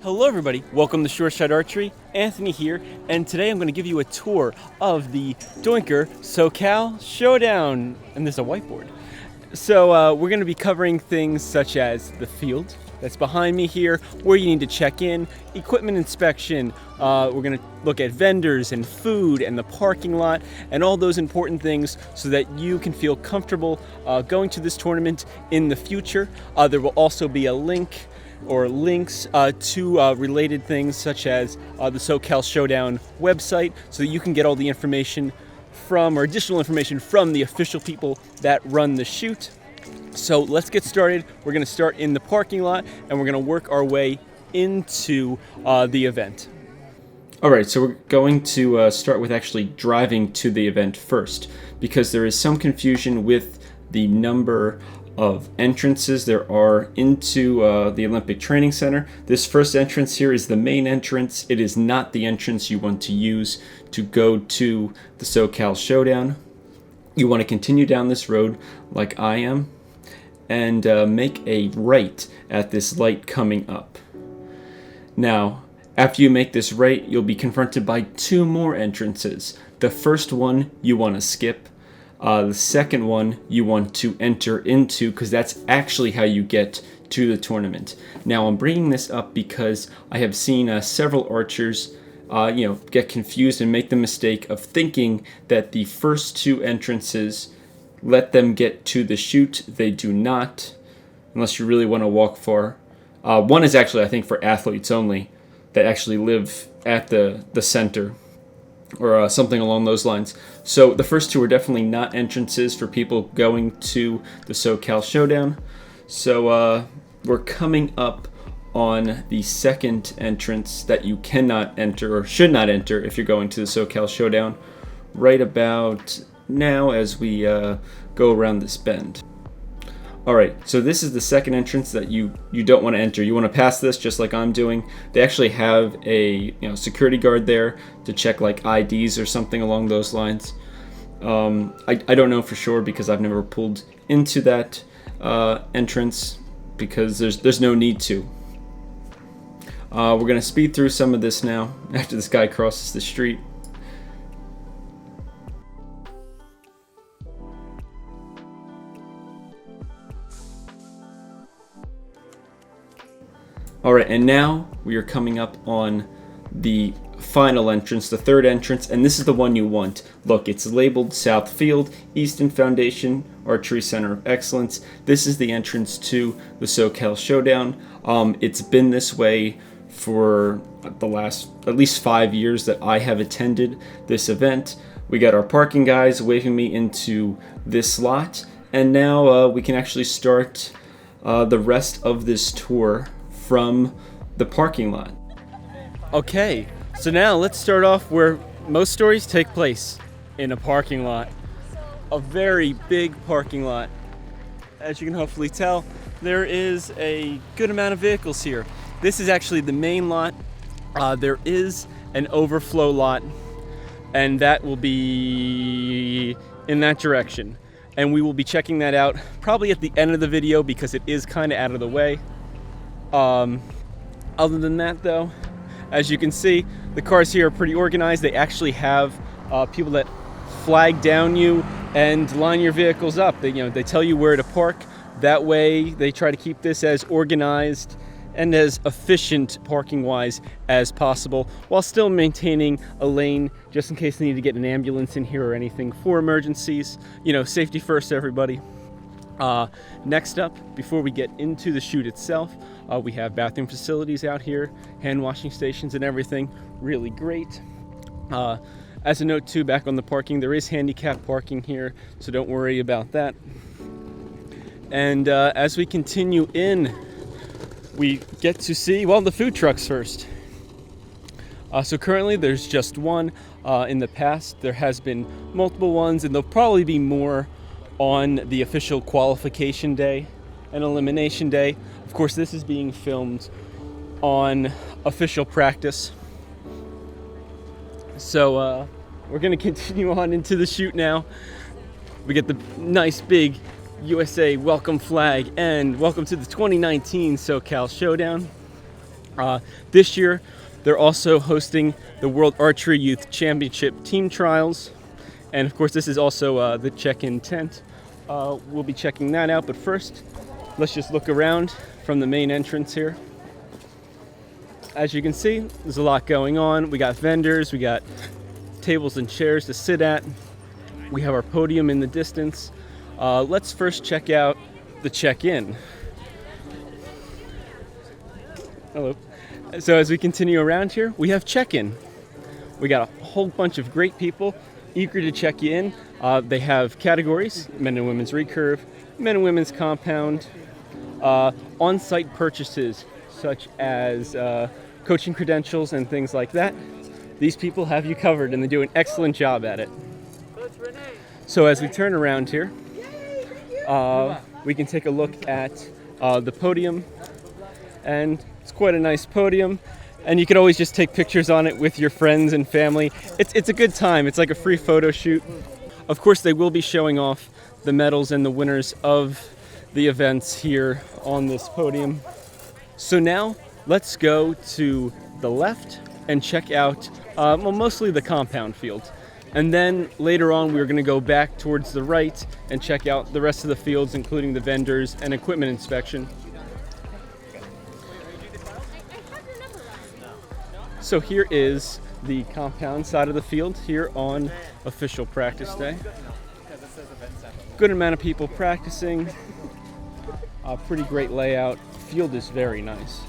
Hello everybody, welcome to USAT Archery. Anthony here, and today I'm going to give you a tour of the Doinker SoCal Showdown. And there's a whiteboard. So we're going to be covering things such as the field that's behind me here, where you need to check in, equipment inspection, we're going to look at vendors and food and the parking lot and all those important things so that you can feel comfortable going to this tournament in the future. There will also be a link or links to related things such as the SoCal Showdown website so that you can get all the information from, or additional information from, the official people that run the shoot. So let's get started. We're going to start in the parking lot and we're going to work our way into the event. Alright, so we're going to start with actually driving to the event first, because there is some confusion with the number of entrances there are into the Olympic Training Center. This first entrance here is the main entrance. It is not the entrance you want to use to go to the SoCal Showdown. You want to continue down this road like I am and make a right at this light coming up. Now, after you make this right, you'll be confronted by two more entrances. The first one you want to skip. The second one you want to enter into, because that's actually how you get to the tournament. Now, I'm bringing this up because I have seen several archers get confused and make the mistake of thinking that the first two entrances let them get to the shoot. They do not, unless you really want to walk far. One is actually, I think, for athletes only that actually live at the center, or something along those lines. So the first two are definitely not entrances for people going to the SoCal Showdown. So we're coming up on the second entrance that you cannot enter, or should not enter, if you're going to the SoCal Showdown, right about now as we go around this bend. Alright, so this is the second entrance that you don't want to enter. You want to pass this just like I'm doing. They actually have a security guard there to check like IDs or something along those lines. I don't know for sure because I've never pulled into that entrance, because there's no need to. We're going to speed through some of this now after this guy crosses the street. Alright, and now we are coming up on the final entrance, the third entrance, and this is the one you want. Look, it's labeled South Field, Easton Foundation, Archery Center of Excellence. This is the entrance to the SoCal Showdown. It's been this way for the last at least 5 years that I have attended this event. We got our parking guys waving me into this slot, and now we can actually start the rest of this tour from the parking lot. Okay, so now let's start off where most stories take place, in a parking lot. A very big parking lot. As you can hopefully tell, there is a good amount of vehicles here. This is actually the main lot. There is an overflow lot, and that will be in that direction. And we will be checking that out probably at the end of the video because it is kind of out of the way. Other than that, though, as you can see, the cars here are pretty organized. They actually have people that flag down you and line your vehicles up. They tell you where to park. That way, they try to keep this as organized and as efficient parking-wise as possible, while still maintaining a lane just in case they need to get an ambulance in here or anything for emergencies. Safety first, everybody. Next up, before we get into the shoot itself, we have bathroom facilities out here, hand washing stations and everything. Really great. As a note too, back on the parking, there is handicap parking here, so don't worry about that. And as we continue in, we get to see, well, the food trucks first. So currently there's just one. In the past there has been multiple ones, and there'll probably be more on the official qualification day and elimination day. Of course, this is being filmed on official practice. So we're going to continue on into the shoot now. We get the nice big USA welcome flag and welcome to the 2019 SoCal Showdown. This year, they're also hosting the World Archery Youth Championship Team Trials. And of course, this is also the check-in tent. We'll be checking that out, but first, let's just look around from the main entrance here. As you can see, there's a lot going on. We got vendors, we got tables and chairs to sit at. We have our podium in the distance. Let's first check out the check-in. Hello. So as we continue around here, we have check-in. We got a whole bunch of great people eager to check you in. They have categories: men and women's recurve, men and women's compound, on-site purchases such as coaching credentials and things like that. These people have you covered and they do an excellent job at it. So as we turn around here, we can take a look at the podium, and it's quite a nice podium, and you could always just take pictures on it with your friends and family. It's a good time. It's like a free photo shoot. Of course, they will be showing off the medals and the winners of the events here on this podium. So now let's go to the left and check out mostly the compound field. And then later on, we're going to go back towards the right and check out the rest of the fields, including the vendors and equipment inspection. So here is the compound side of the field here on official practice day. Good amount of people practicing. Pretty great layout. Field is very nice.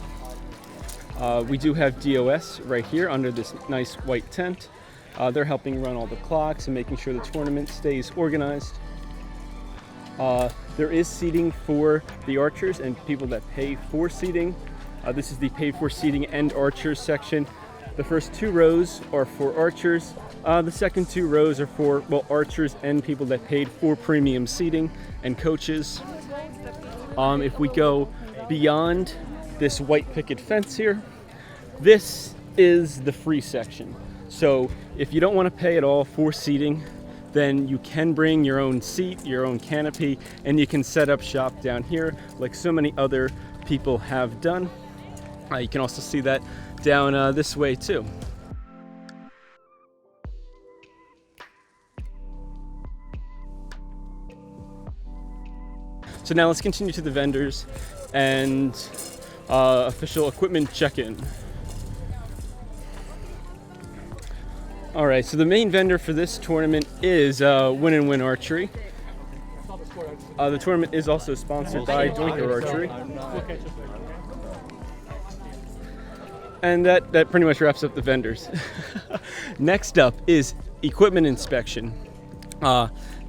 We do have DOS right here under this nice white tent. They're helping run all the clocks and making sure the tournament stays organized. There is seating for the archers and people that pay for seating. This is the paid for seating and archers section. The first 2 rows are for archers. The second 2 rows are for, well, archers and people that paid for premium seating and coaches. If we go beyond this white picket fence here, this is the free section. So if you don't want to pay at all for seating, then you can bring your own seat, your own canopy, and you can set up shop down here like so many other people have done. You can also see that down this way too. So now let's continue to the vendors and official equipment check-in. All right, so the main vendor for this tournament is Win and Win Archery. The tournament is also sponsored by Doinker Archery. And that pretty much wraps up the vendors. Next up is equipment inspection.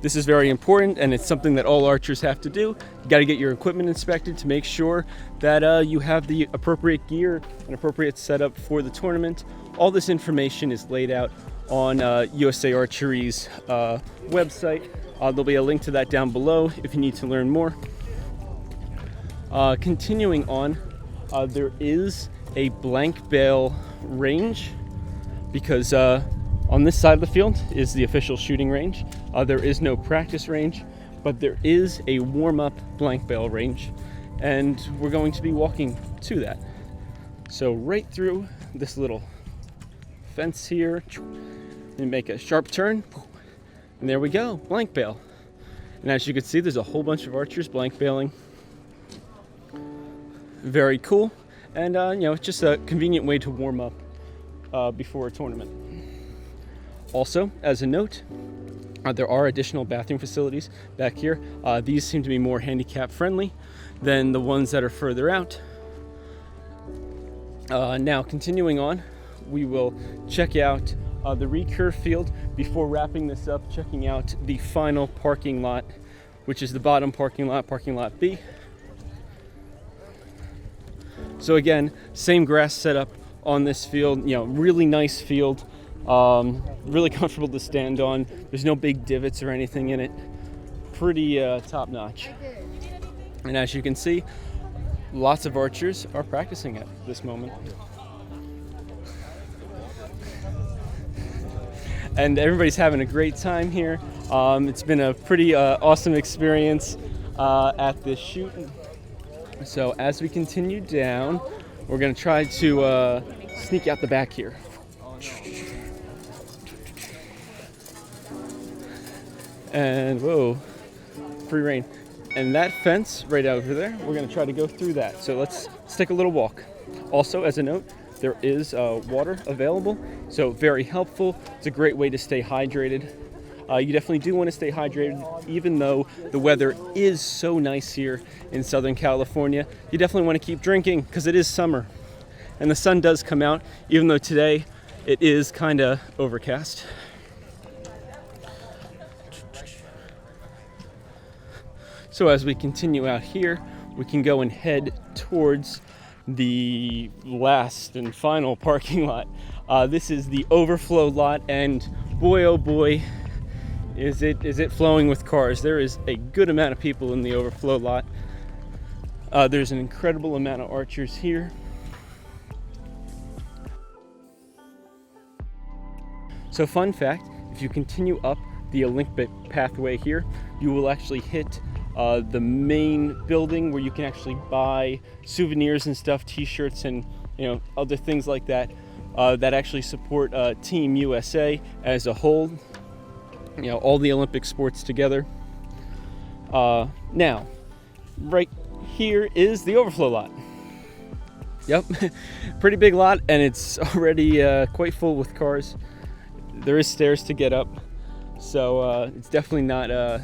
This is very important, and it's something that all archers have to do. You got to get your equipment inspected to make sure that you have the appropriate gear and appropriate setup for the tournament. All this information is laid out on USA Archery's website. There'll be a link to that down below if you need to learn more. Continuing on, there is a blank bale range because on this side of the field is the official shooting range. There is no practice range, but there is a warm-up blank bale range, and we're going to be walking to that. So right through this little fence here, and make a sharp turn, and there we go, blank bale. And as you can see, there's a whole bunch of archers blank baling. Very cool. And it's just a convenient way to warm up before a tournament. Also, as a note, there are additional bathroom facilities back here. These seem to be more handicap friendly than the ones that are further out. Now, continuing on, we will check out the recurve field before wrapping this up, checking out the final parking lot, which is the bottom parking lot B. So again, same grass setup on this field, really nice field, really comfortable to stand on. There's no big divots or anything in it. Pretty top notch. And as you can see, lots of archers are practicing at this moment. And everybody's having a great time here. It's been a pretty awesome experience at this shoot. So as we continue down, We're gonna try to sneak out the back here. And whoa, free rein. And that fence right over there, we're gonna try to go through that. So let's take a little walk. Also, as a note, there is water available, so very helpful. It's a great way to stay hydrated. You definitely do want to stay hydrated, even though the weather is so nice here in Southern California. You definitely want to keep drinking because it is summer. And the sun does come out, even though today it is kind of overcast. So as we continue out here, we can go and head towards the last and final parking lot. This is the overflow lot, and boy oh boy, is it flowing with cars. There is a good amount of people in the overflow lot. There's an incredible amount of archers here. So fun fact, if you continue up the Olympic pathway here, you will actually hit the main building where you can actually buy souvenirs and stuff, t-shirts and other things like that that actually support Team USA as a whole, all the Olympic sports together. Now, right here is the overflow lot. Yep, pretty big lot, and it's already quite full with cars. There is stairs to get up, so it's definitely not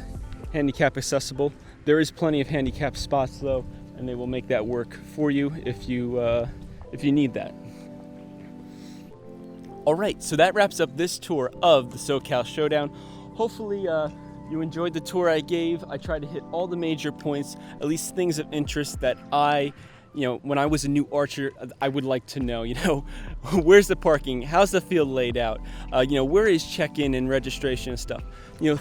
handicap accessible. There is plenty of handicap spots though, and they will make that work for you if you need that. All right, so that wraps up this tour of the SoCal Showdown. Hopefully you enjoyed the tour I gave. I tried to hit all the major points, at least things of interest that when I was a new archer, I would like to know, where's the parking? How's the field laid out? Where is check-in and registration and stuff?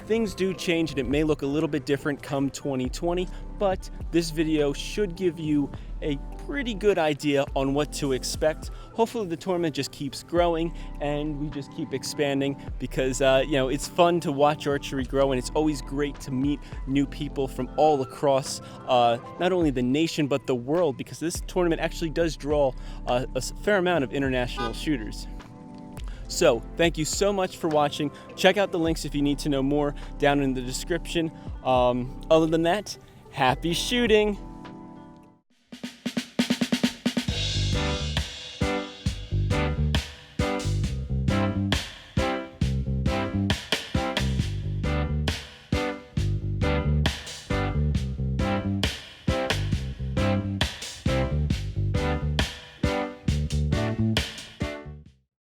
Things do change and it may look a little bit different come 2020, but this video should give you a pretty good idea on what to expect. Hopefully the tournament just keeps growing and we just keep expanding because, it's fun to watch archery grow, and it's always great to meet new people from all across, not only the nation, but the world, because this tournament actually does draw a fair amount of international shooters. So thank you so much for watching. Check out the links if you need to know more down in the description. Other than that, happy shooting.